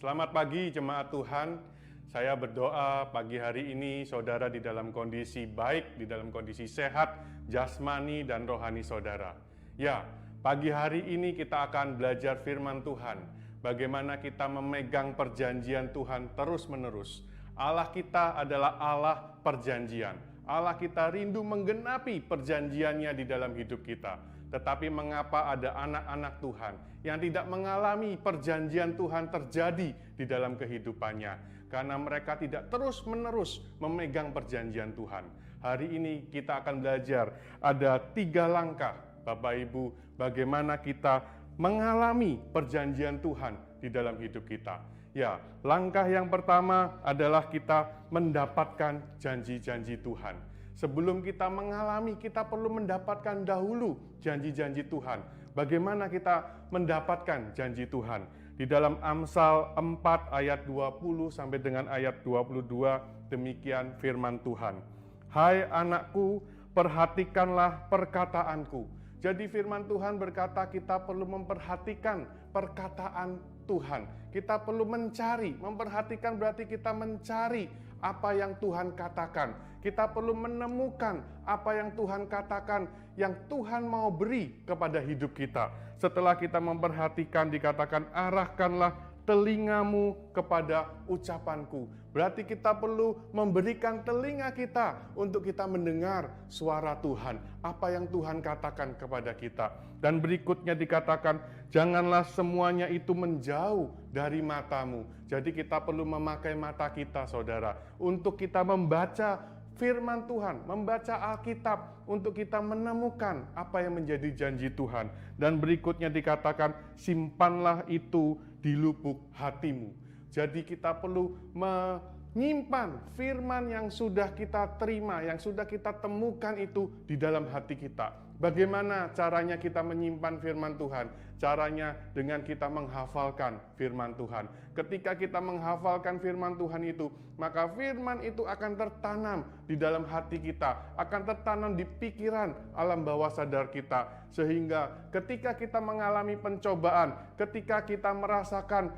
Selamat pagi jemaat Tuhan. Saya berdoa pagi hari ini saudara di dalam kondisi baik, di dalam kondisi sehat, jasmani dan rohani saudara. Ya, pagi hari ini kita akan belajar firman Tuhan. Bagaimana kita memegang perjanjian Tuhan terus-menerus. Allah kita adalah Allah perjanjian. Allah kita rindu menggenapi perjanjiannya di dalam hidup kita. Tetapi mengapa ada anak-anak Tuhan yang tidak mengalami perjanjian Tuhan terjadi di dalam kehidupannya? Karena mereka tidak terus-menerus memegang perjanjian Tuhan. Hari ini kita akan belajar ada 3 langkah, Bapak Ibu, bagaimana kita mengalami perjanjian Tuhan di dalam hidup kita. Ya, langkah yang pertama adalah kita mendapatkan janji-janji Tuhan. Sebelum kita mengalami, kita perlu mendapatkan dahulu janji-janji Tuhan. Bagaimana kita mendapatkan janji Tuhan? Di dalam Amsal 4 ayat 20 sampai dengan ayat 22, demikian firman Tuhan. Hai anakku, perhatikanlah perkataanku. Jadi firman Tuhan berkata kita perlu memperhatikan perkataan Tuhan. Kita perlu mencari, memperhatikan berarti kita mencari apa yang Tuhan katakan. Kita perlu menemukan apa yang Tuhan katakan, yang Tuhan mau beri kepada hidup kita. Setelah kita memperhatikan, dikatakan arahkanlah telingamu kepada ucapanku. Berarti kita perlu memberikan telinga kita untuk kita mendengar suara Tuhan, apa yang Tuhan katakan kepada kita. Dan berikutnya dikatakan, janganlah semuanya itu menjauh dari matamu. Jadi kita perlu memakai mata kita, saudara, untuk kita membaca firman Tuhan, membaca Alkitab untuk kita menemukan apa yang menjadi janji Tuhan. Dan berikutnya dikatakan, simpanlah itu di lubuk hatimu. Jadi kita perlu menyimpan firman yang sudah kita terima, yang sudah kita temukan itu di dalam hati kita. Bagaimana caranya kita menyimpan firman Tuhan? Caranya dengan kita menghafalkan firman Tuhan. Ketika kita menghafalkan firman Tuhan itu, maka firman itu akan tertanam di dalam hati kita, akan tertanam di pikiran alam bawah sadar kita. Sehingga ketika kita mengalami pencobaan, ketika kita merasakan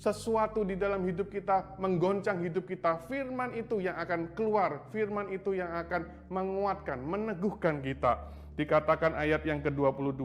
sesuatu di dalam hidup kita, menggoncang hidup kita, firman itu yang akan keluar, firman itu yang akan menguatkan, meneguhkan kita. Dikatakan ayat yang ke-22,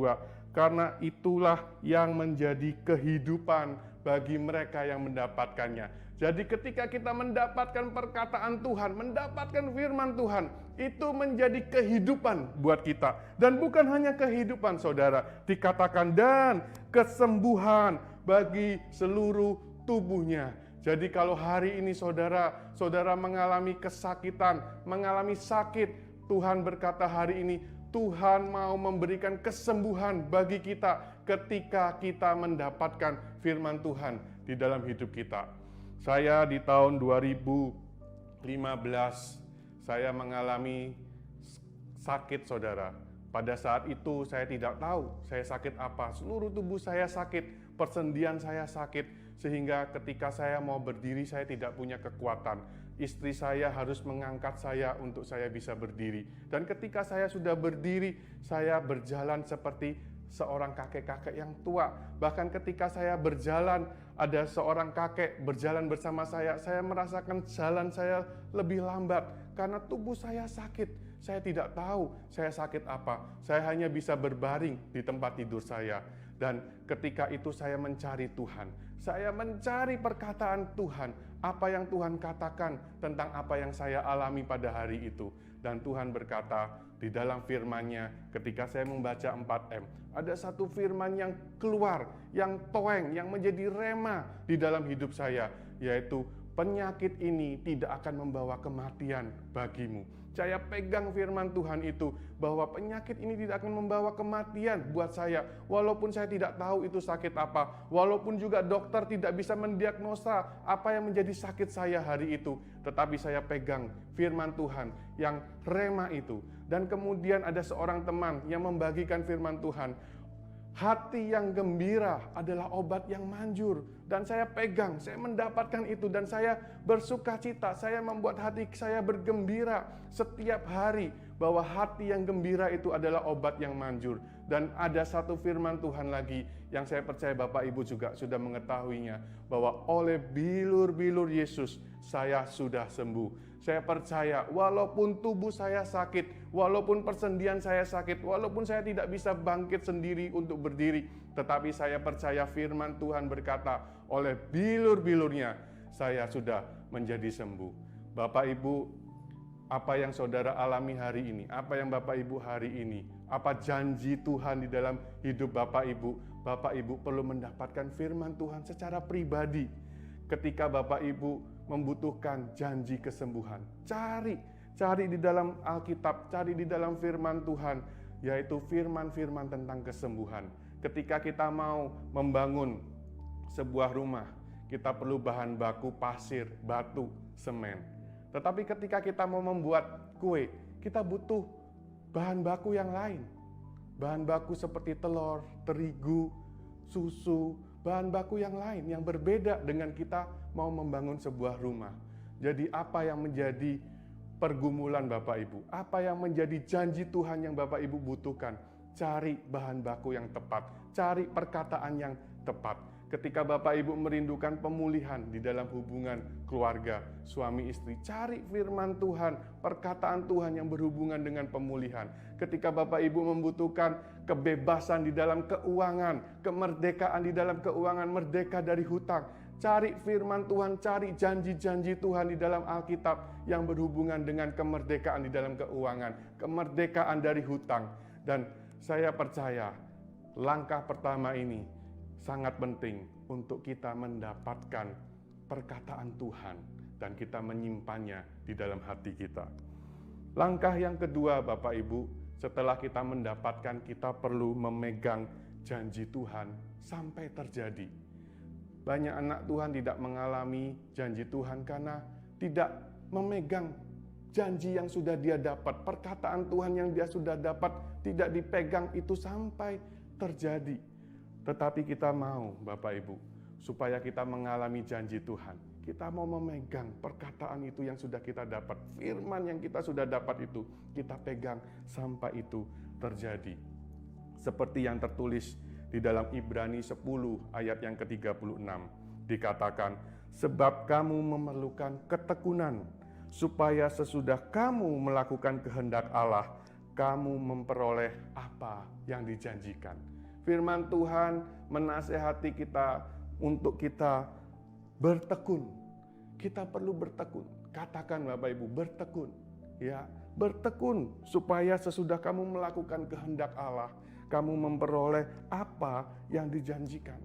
karena itulah yang menjadi kehidupan bagi mereka yang mendapatkannya. Jadi ketika kita mendapatkan perkataan Tuhan, mendapatkan firman Tuhan, itu menjadi kehidupan buat kita. Dan bukan hanya kehidupan, saudara, dikatakan dan kesembuhan bagi seluruh tubuhnya. Jadi kalau hari ini saudara mengalami kesakitan, mengalami sakit, Tuhan berkata hari ini, Tuhan mau memberikan kesembuhan bagi kita ketika kita mendapatkan firman Tuhan di dalam hidup kita. Saya di tahun 2015, saya mengalami sakit, saudara. Pada saat itu saya tidak tahu saya sakit apa. Seluruh tubuh saya sakit, persendian saya sakit. Sehingga ketika saya mau berdiri, saya tidak punya kekuatan. Istri saya harus mengangkat saya untuk saya bisa berdiri. Dan ketika saya sudah berdiri, saya berjalan seperti seorang kakek-kakek yang tua. Bahkan ketika saya berjalan, ada seorang kakek berjalan bersama saya merasakan jalan saya lebih lambat. Karena tubuh saya sakit. Saya tidak tahu saya sakit apa. Saya hanya bisa berbaring di tempat tidur saya. Dan ketika itu saya mencari Tuhan. Saya mencari perkataan Tuhan, apa yang Tuhan katakan tentang apa yang saya alami pada hari itu. Dan Tuhan berkata di dalam firman-Nya, ketika saya membaca 4M, ada satu firman yang keluar, yang toeng, yang menjadi rema di dalam hidup saya, yaitu penyakit ini tidak akan membawa kematian bagimu. Saya pegang firman Tuhan itu, bahwa penyakit ini tidak akan membawa kematian buat saya. Walaupun saya tidak tahu itu sakit apa, walaupun juga dokter tidak bisa mendiagnosa apa yang menjadi sakit saya hari itu. Tetapi saya pegang firman Tuhan yang rema itu. Dan kemudian ada seorang teman yang membagikan firman Tuhan. Hati yang gembira adalah obat yang manjur. Dan saya pegang, saya mendapatkan itu dan saya bersuka cita. Saya membuat hati saya bergembira setiap hari bahwa hati yang gembira itu adalah obat yang manjur. Dan ada satu firman Tuhan lagi yang saya percaya Bapak Ibu juga sudah mengetahuinya, bahwa oleh bilur-bilur Yesus saya sudah sembuh. Saya percaya walaupun tubuh saya sakit, walaupun persendian saya sakit, walaupun saya tidak bisa bangkit sendiri untuk berdiri, tetapi saya percaya firman Tuhan berkata, oleh bilur-bilurnya saya sudah menjadi sembuh. Bapak Ibu, apa yang saudara alami hari ini, apa yang Bapak Ibu hari ini, apa janji Tuhan di dalam hidup Bapak Ibu perlu mendapatkan firman Tuhan secara pribadi. Ketika Bapak Ibu membutuhkan janji kesembuhan, cari di dalam Alkitab, cari di dalam firman Tuhan, yaitu firman-firman tentang kesembuhan. Ketika kita mau membangun sebuah rumah, kita perlu bahan baku pasir, batu, semen. Tetapi ketika kita mau membuat kue, kita butuh bahan baku yang lain. Bahan baku seperti telur, terigu, susu, bahan baku yang lain yang berbeda dengan kita mau membangun sebuah rumah. Jadi apa yang menjadi pergumulan Bapak Ibu? Apa yang menjadi janji Tuhan yang Bapak Ibu butuhkan? Cari bahan baku yang tepat, cari perkataan yang tepat. Ketika Bapak Ibu merindukan pemulihan di dalam hubungan keluarga, suami istri, cari firman Tuhan, perkataan Tuhan yang berhubungan dengan pemulihan. Ketika Bapak Ibu membutuhkan kebebasan di dalam keuangan, kemerdekaan di dalam keuangan, merdeka dari hutang, cari firman Tuhan, cari janji-janji Tuhan di dalam Alkitab yang berhubungan dengan kemerdekaan di dalam keuangan, kemerdekaan dari hutang. Dan saya percaya langkah pertama ini sangat penting untuk kita mendapatkan perkataan Tuhan dan kita menyimpannya di dalam hati kita. Langkah yang kedua Bapak Ibu, setelah kita mendapatkan, kita perlu memegang janji Tuhan sampai terjadi. Banyak anak Tuhan tidak mengalami janji Tuhan karena tidak memegang janji yang sudah dia dapat. Perkataan Tuhan yang dia sudah dapat tidak dipegang itu sampai terjadi. Tetapi kita mau Bapak Ibu, supaya kita mengalami janji Tuhan, kita mau memegang perkataan itu yang sudah kita dapat, firman yang kita sudah dapat itu, kita pegang sampai itu terjadi. Seperti yang tertulis di dalam Ibrani 10 ayat yang ke-36, dikatakan, sebab kamu memerlukan ketekunan, supaya sesudah kamu melakukan kehendak Allah, kamu memperoleh apa yang dijanjikan. Firman Tuhan menasehati kita untuk kita bertekun. Kita perlu bertekun. Katakan Bapak Ibu, bertekun. Ya, bertekun supaya sesudah kamu melakukan kehendak Allah, kamu memperoleh apa yang dijanjikan.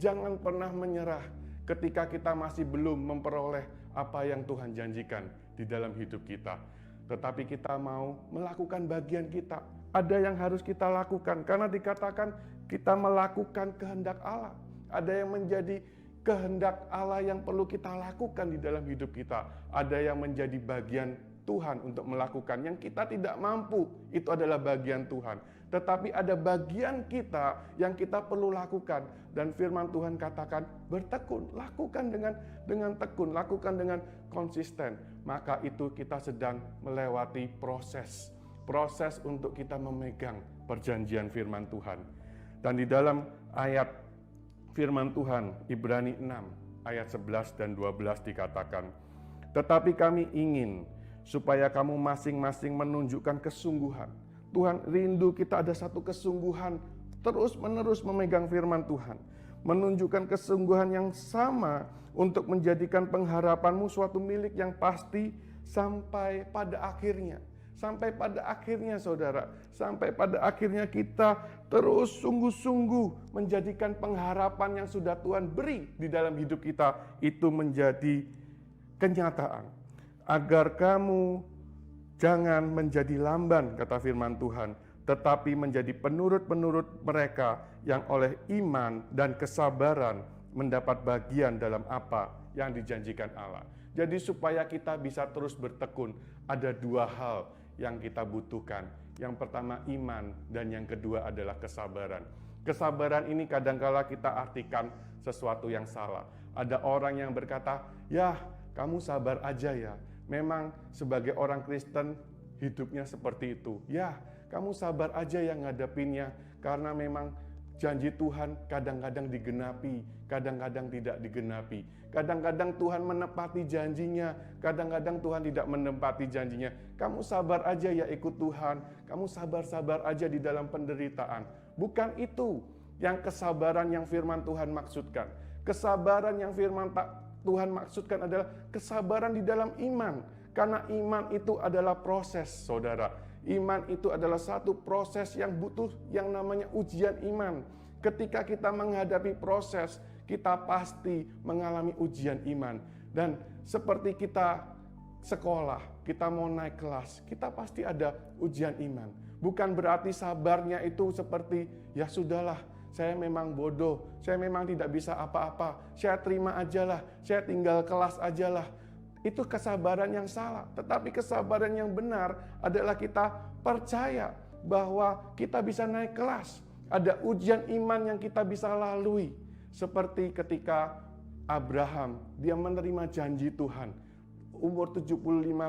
Jangan pernah menyerah ketika kita masih belum memperoleh apa yang Tuhan janjikan di dalam hidup kita. Tetapi kita mau melakukan bagian kita. Ada yang harus kita lakukan karena dikatakan kita melakukan kehendak Allah. Ada yang menjadi kehendak Allah yang perlu kita lakukan di dalam hidup kita. Ada yang menjadi bagian Tuhan untuk melakukan yang kita tidak mampu. Itu adalah bagian Tuhan. Tetapi ada bagian kita yang kita perlu lakukan. Dan firman Tuhan katakan bertekun. Lakukan dengan tekun. Lakukan dengan konsisten. Maka itu kita sedang melewati proses. Proses untuk kita memegang perjanjian firman Tuhan. Dan di dalam ayat firman Tuhan, Ibrani 6, ayat 11 dan 12 dikatakan, tetapi kami ingin supaya kamu masing-masing menunjukkan kesungguhan. Tuhan rindu kita ada satu kesungguhan, terus-menerus memegang firman Tuhan. Menunjukkan kesungguhan yang sama untuk menjadikan pengharapanmu suatu milik yang pasti sampai pada akhirnya. Sampai pada akhirnya saudara, sampai pada akhirnya kita terus sungguh-sungguh menjadikan pengharapan yang sudah Tuhan beri di dalam hidup kita itu menjadi kenyataan. Agar kamu jangan menjadi lamban, kata firman Tuhan, tetapi menjadi penurut-penurut mereka yang oleh iman dan kesabaran mendapat bagian dalam apa yang dijanjikan Allah. Jadi supaya kita bisa terus bertekun, ada dua hal yang kita butuhkan. Yang pertama iman dan yang kedua adalah kesabaran. Kesabaran ini kadangkala kita artikan sesuatu yang salah. Ada orang yang berkata, ya kamu sabar aja ya. Memang sebagai orang Kristen hidupnya seperti itu. Ya kamu sabar aja yang ngadepinnya. Karena memang janji Tuhan kadang-kadang digenapi, kadang-kadang tidak digenapi. Kadang-kadang Tuhan menepati janjinya, kadang-kadang Tuhan tidak menepati janjinya. Kamu sabar aja ya ikut Tuhan, kamu sabar-sabar aja di dalam penderitaan. Bukan itu yang kesabaran yang firman Tuhan maksudkan. Kesabaran yang firman Tuhan maksudkan adalah kesabaran di dalam iman. Karena iman itu adalah proses, saudara. Iman itu adalah satu proses yang butuh yang namanya ujian iman. Ketika kita menghadapi proses, kita pasti mengalami ujian iman. Dan seperti kita sekolah, kita mau naik kelas, kita pasti ada ujian iman. Bukan berarti sabarnya itu seperti, ya sudahlah, saya memang bodoh, saya memang tidak bisa apa-apa, saya terima ajalah, saya tinggal kelas ajalah. Itu kesabaran yang salah. Tetapi kesabaran yang benar adalah kita percaya bahwa kita bisa naik kelas. Ada ujian iman yang kita bisa lalui. Seperti ketika Abraham, dia menerima janji Tuhan. Umur 75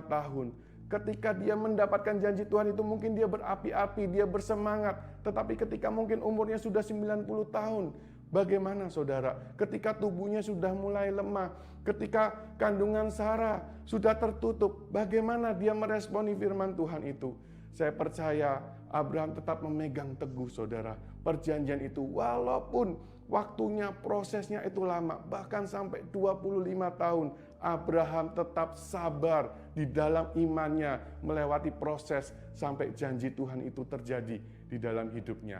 tahun. Ketika dia mendapatkan janji Tuhan itu mungkin dia berapi-api, dia bersemangat. Tetapi ketika mungkin umurnya sudah 90 tahun, bagaimana saudara? Ketika tubuhnya sudah mulai lemah, ketika kandungan Sarah sudah tertutup, bagaimana dia meresponi firman Tuhan itu? Saya percaya Abraham tetap memegang teguh saudara perjanjian itu. Walaupun waktunya, prosesnya itu lama, bahkan sampai 25 tahun, Abraham tetap sabar di dalam imannya melewati proses sampai janji Tuhan itu terjadi di dalam hidupnya.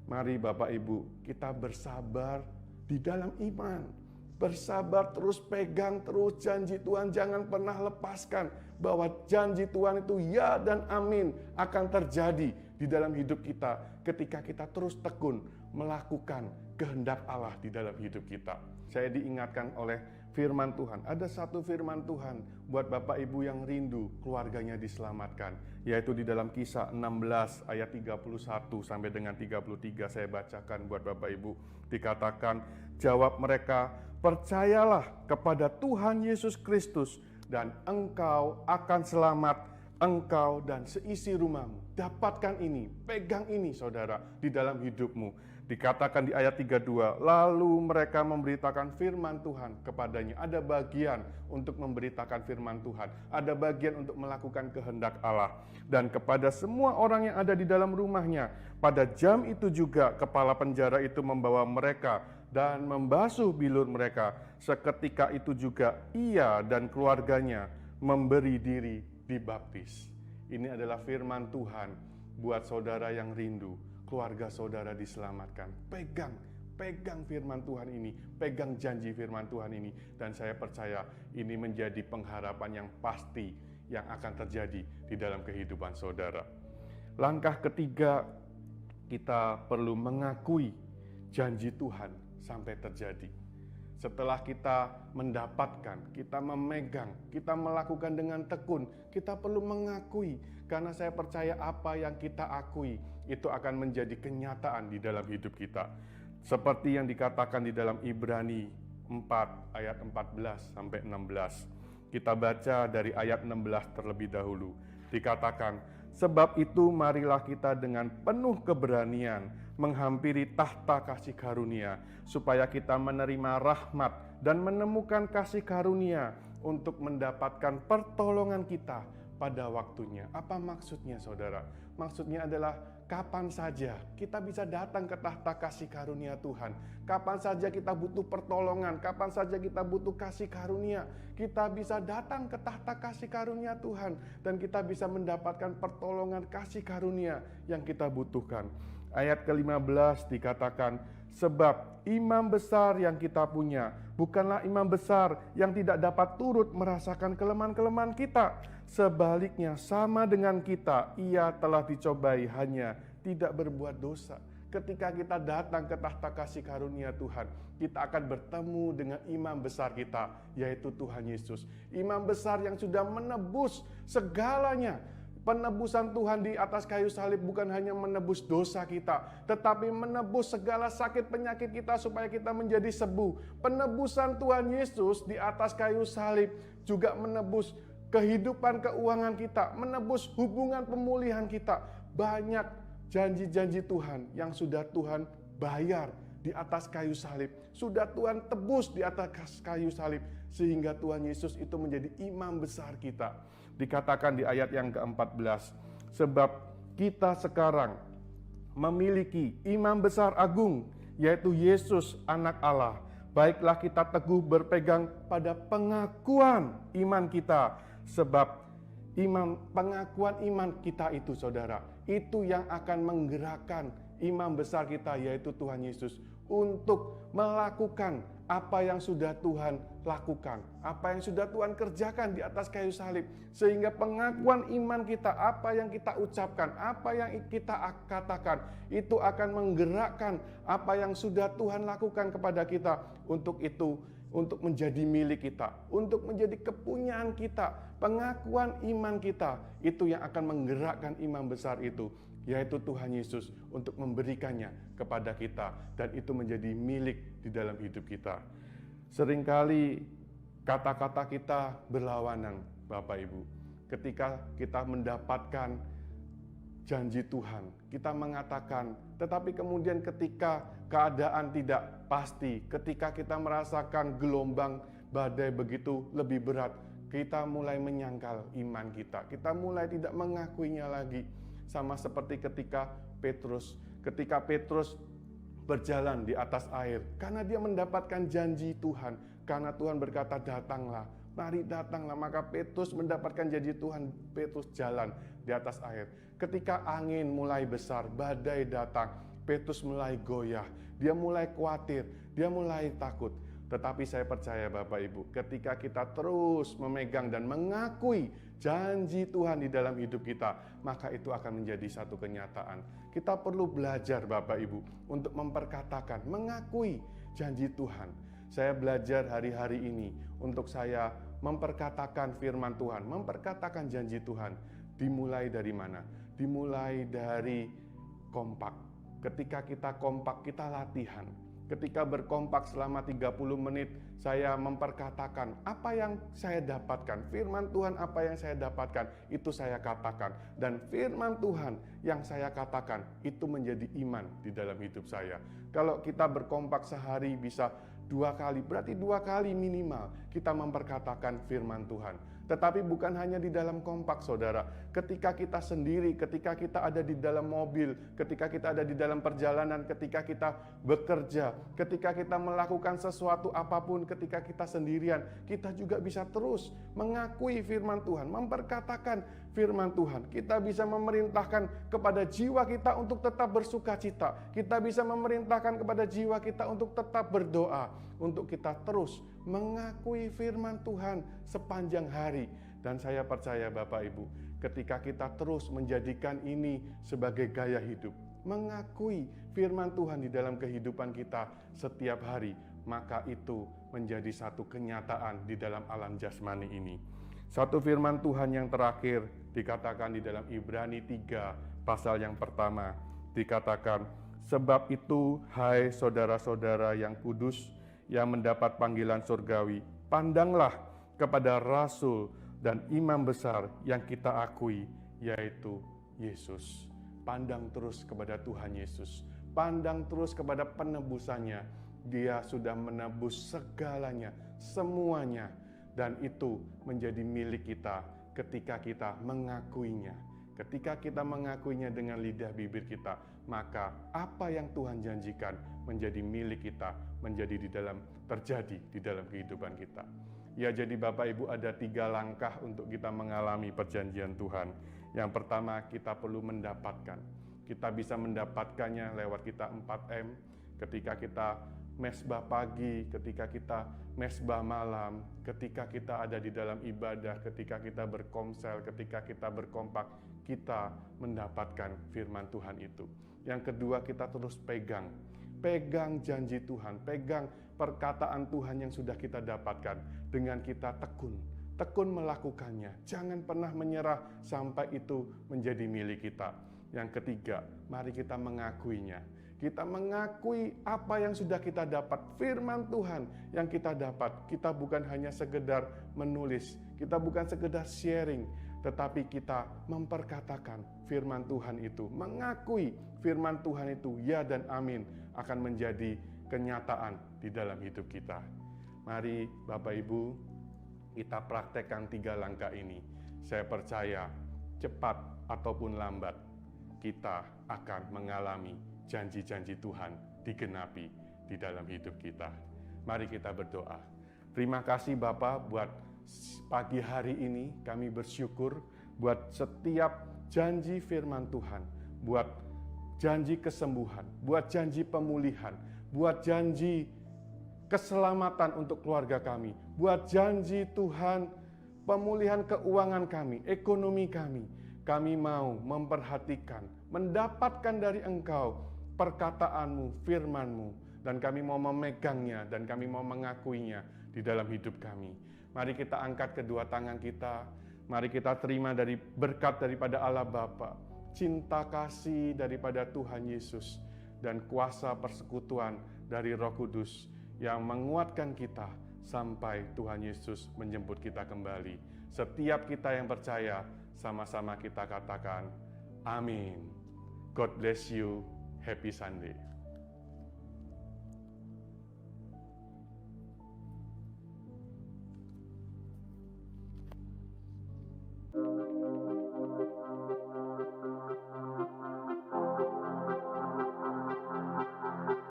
Mari Bapak Ibu, kita bersabar di dalam iman. Bersabar terus, pegang terus janji Tuhan, jangan pernah lepaskan bahwa janji Tuhan itu ya dan amin akan terjadi di dalam hidup kita ketika kita terus tekun melakukan kehendak Allah di dalam hidup kita. Saya diingatkan oleh firman Tuhan. Ada satu firman Tuhan buat Bapak Ibu yang rindu keluarganya diselamatkan, yaitu di dalam Kisah 16 ayat 31 sampai dengan 33. Saya bacakan buat Bapak Ibu. Dikatakan, jawab mereka, percayalah kepada Tuhan Yesus Kristus dan engkau akan selamat, engkau dan seisi rumahmu. Dapatkan ini, pegang ini saudara di dalam hidupmu. Dikatakan di ayat 32, lalu mereka memberitakan firman Tuhan kepadanya. Ada bagian untuk memberitakan firman Tuhan. Ada bagian untuk melakukan kehendak Allah. Dan kepada semua orang yang ada di dalam rumahnya. Pada jam itu juga kepala penjara itu membawa mereka dan membasuh bilur mereka. Seketika itu juga ia dan keluarganya memberi diri dibaptis. Ini adalah firman Tuhan buat saudara yang rindu keluarga saudara diselamatkan. Pegang firman Tuhan ini, pegang janji firman Tuhan ini, dan saya percaya ini menjadi pengharapan yang pasti yang akan terjadi di dalam kehidupan saudara. Langkah ketiga, kita perlu mengakui janji Tuhan sampai terjadi. Setelah kita mendapatkan, kita memegang, kita melakukan dengan tekun, kita perlu mengakui. Karena saya percaya apa yang kita akui, itu akan menjadi kenyataan di dalam hidup kita. Seperti yang dikatakan di dalam Ibrani 4 ayat 14 sampai 16. Kita baca dari ayat 16 terlebih dahulu. Dikatakan, sebab itu marilah kita dengan penuh keberanian menghampiri tahta kasih karunia, supaya kita menerima rahmat dan menemukan kasih karunia untuk mendapatkan pertolongan kita pada waktunya. Apa maksudnya saudara? Maksudnya adalah kapan saja kita bisa datang ke tahta kasih karunia Tuhan. Kapan saja kita butuh pertolongan, kapan saja kita butuh kasih karunia, kita bisa datang ke tahta kasih karunia Tuhan. Dan kita bisa mendapatkan pertolongan kasih karunia yang kita butuhkan. Ayat ke-15 dikatakan, sebab imam besar yang kita punya bukanlah imam besar yang tidak dapat turut merasakan kelemahan-kelemahan kita. Sebaliknya sama dengan kita, ia telah dicobai hanya tidak berbuat dosa. Ketika kita datang ke tahta kasih karunia Tuhan, kita akan bertemu dengan imam besar kita, yaitu Tuhan Yesus. Imam besar yang sudah menebus segalanya. Penebusan Tuhan di atas kayu salib bukan hanya menebus dosa kita, tetapi menebus segala sakit penyakit kita supaya kita menjadi sembuh. Penebusan Tuhan Yesus di atas kayu salib juga menebus kehidupan keuangan kita, menebus hubungan pemulihan kita. Banyak janji-janji Tuhan yang sudah Tuhan bayar di atas kayu salib. Sudah Tuhan tebus di atas kayu salib. Sehingga Tuhan Yesus itu menjadi imam besar kita. Dikatakan di ayat yang ke-14. Sebab kita sekarang memiliki imam besar agung, yaitu Yesus anak Allah. Baiklah kita teguh berpegang pada pengakuan iman kita. Sebab pengakuan iman kita itu, saudara, itu yang akan menggerakkan imam besar kita, yaitu Tuhan Yesus, untuk melakukan apa yang sudah Tuhan lakukan, apa yang sudah Tuhan kerjakan di atas kayu salib. Sehingga pengakuan iman kita, apa yang kita ucapkan, apa yang kita katakan, itu akan menggerakkan apa yang sudah Tuhan lakukan kepada kita. Untuk itu, untuk menjadi milik kita, untuk menjadi kepunyaan kita. Pengakuan iman kita, itu yang akan menggerakkan imam besar itu, yaitu Tuhan Yesus, untuk memberikannya kepada kita, dan itu menjadi milik di dalam hidup kita. Seringkali kata-kata kita berlawanan, Bapak Ibu. Ketika kita mendapatkan janji Tuhan, kita mengatakan, tetapi kemudian ketika keadaan tidak pasti, ketika kita merasakan gelombang badai begitu lebih berat, kita mulai menyangkal iman kita. Kita mulai tidak mengakuinya lagi. Sama seperti ketika Petrus berjalan di atas air, karena dia mendapatkan janji Tuhan, karena Tuhan berkata datanglah, mari datanglah, maka Petrus mendapatkan janji Tuhan. Petrus jalan di atas air. Ketika angin mulai besar, badai datang, Petrus mulai goyah, dia mulai khawatir, dia mulai takut. Tetapi saya percaya Bapak Ibu, ketika kita terus memegang dan mengakui janji Tuhan di dalam hidup kita, maka itu akan menjadi satu kenyataan. Kita perlu belajar Bapak Ibu untuk memperkatakan, mengakui janji Tuhan. Saya belajar hari-hari ini untuk saya memperkatakan firman Tuhan, memperkatakan janji Tuhan. Dimulai dari mana? Dimulai dari kompak. Ketika kita kompak, kita latihan. Ketika berkompak selama 30 menit, saya memperkatakan apa yang saya dapatkan. Firman Tuhan apa yang saya dapatkan, itu saya katakan. Dan firman Tuhan yang saya katakan, itu menjadi iman di dalam hidup saya. Kalau kita berkompak sehari bisa 2 kali, berarti 2 kali minimal kita memperkatakan firman Tuhan. Tetapi bukan hanya di dalam kompak, saudara. Ketika kita sendiri, ketika kita ada di dalam mobil, ketika kita ada di dalam perjalanan, ketika kita bekerja, ketika kita melakukan sesuatu apapun, ketika kita sendirian, kita juga bisa terus mengakui firman Tuhan, memperkatakan firman Tuhan. Kita bisa memerintahkan kepada jiwa kita untuk tetap bersuka cita. Kita bisa memerintahkan kepada jiwa kita untuk tetap berdoa, untuk kita terus mengakui firman Tuhan sepanjang hari. Dan saya percaya Bapak Ibu, ketika kita terus menjadikan ini sebagai gaya hidup, mengakui firman Tuhan di dalam kehidupan kita setiap hari, maka itu menjadi satu kenyataan di dalam alam jasmani ini. Satu firman Tuhan yang terakhir dikatakan di dalam Ibrani 3 pasal yang pertama, dikatakan, sebab itu hai saudara-saudara yang kudus, yang mendapat panggilan surgawi, pandanglah kepada rasul dan imam besar yang kita akui, yaitu Yesus. Pandang terus kepada Tuhan Yesus. Pandang terus kepada penebusannya. Dia sudah menebus segalanya, semuanya. Dan itu menjadi milik kita ketika kita mengakuinya. Ketika kita mengakuinya dengan lidah bibir kita, maka apa yang Tuhan janjikan menjadi milik kita, terjadi di dalam kehidupan kita. Ya, jadi Bapak Ibu, ada 3 langkah untuk kita mengalami perjanjian Tuhan. Yang pertama, kita perlu mendapatkan. Kita bisa mendapatkannya lewat kita 4M, ketika kita mesbah pagi, ketika kita mesbah malam, ketika kita ada di dalam ibadah, ketika kita berkomsel, ketika kita berkompak, kita mendapatkan firman Tuhan itu. Yang kedua, kita terus pegang janji Tuhan, pegang perkataan Tuhan yang sudah kita dapatkan, dengan kita tekun tekun melakukannya. Jangan pernah menyerah sampai itu menjadi milik kita. Yang ketiga, mari kita mengakuinya. Kita mengakui apa yang sudah kita dapat, firman Tuhan yang kita dapat. Kita bukan hanya sekedar menulis, kita bukan sekedar sharing, tetapi kita memperkatakan firman Tuhan itu, mengakui firman Tuhan itu, ya dan amin, akan menjadi kenyataan di dalam hidup kita. Mari Bapak Ibu, kita praktekkan 3 langkah ini. Saya percaya cepat ataupun lambat, kita akan mengalami janji-janji Tuhan digenapi di dalam hidup kita. Mari kita berdoa. Terima kasih Bapak buat pagi hari ini, kami bersyukur buat setiap janji firman Tuhan, buat janji kesembuhan, buat janji pemulihan, buat janji keselamatan untuk keluarga kami, buat janji Tuhan pemulihan keuangan kami, ekonomi kami. Kami mau memperhatikan, mendapatkan dari Engkau perkataanmu, firmanmu, dan kami mau memegangnya, dan kami mau mengakuinya di dalam hidup kami. Mari kita angkat kedua tangan kita, mari kita terima dari berkat daripada Allah Bapa, cinta kasih daripada Tuhan Yesus, dan kuasa persekutuan dari Roh Kudus yang menguatkan kita sampai Tuhan Yesus menjemput kita kembali. Setiap kita yang percaya, sama-sama kita katakan, amin. God bless you. Happy Sunday.